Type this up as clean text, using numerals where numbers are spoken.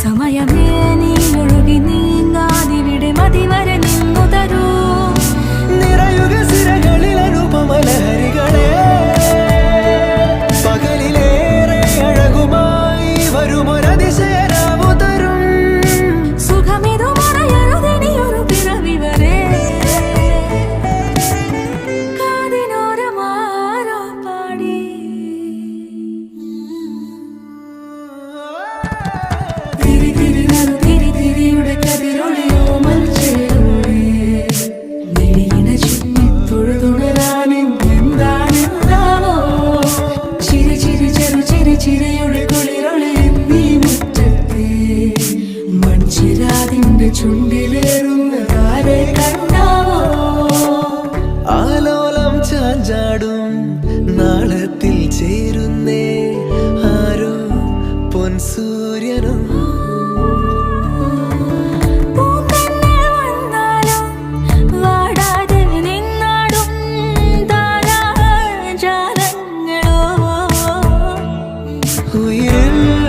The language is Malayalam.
സമയമേ നീ ഒഴുകി നീങ്ങാതിവിടെ മതിവരെ നിന്നു തരൂ. നിറയുക സിരകളിൽ അനുപമലഹരികളെ, പകലിലേറെ അഴകുമായി വരുമൊരതിശയരാവു തരും. സുഖമിതു മറയരുതിനിയൊരു പിറവി വരെ. കാതിനോരമാരോ പാടി തിരി തിരി നറു തിരി തിരിയുടെ കതിരൊളിയോ മൽച്ചേരുളേ. മിഴിയിണ ചുറ്റി തൊഴുതുണരാനെന്താണെന്താവോ. ചിരി ചിരി ചെറു ചിരി ചിരിയുടെ കുളിരൊളി നീ മുറ്റത്തെ മൺചിരാതിന്റെ ചുണ്ടിലേറുന്നതാരെ കണ്ടാവോ. ആലോലം ചാഞ്ചാടും നാളത്തിൽ ചേരുന്നേ ആരോ പൊൻസൂര്യനും. പൂന്തന്നെ വന്നാലും വാടാതെ നിന്നാടും താരാജാലങ്ങളോ. ഉയരിൽ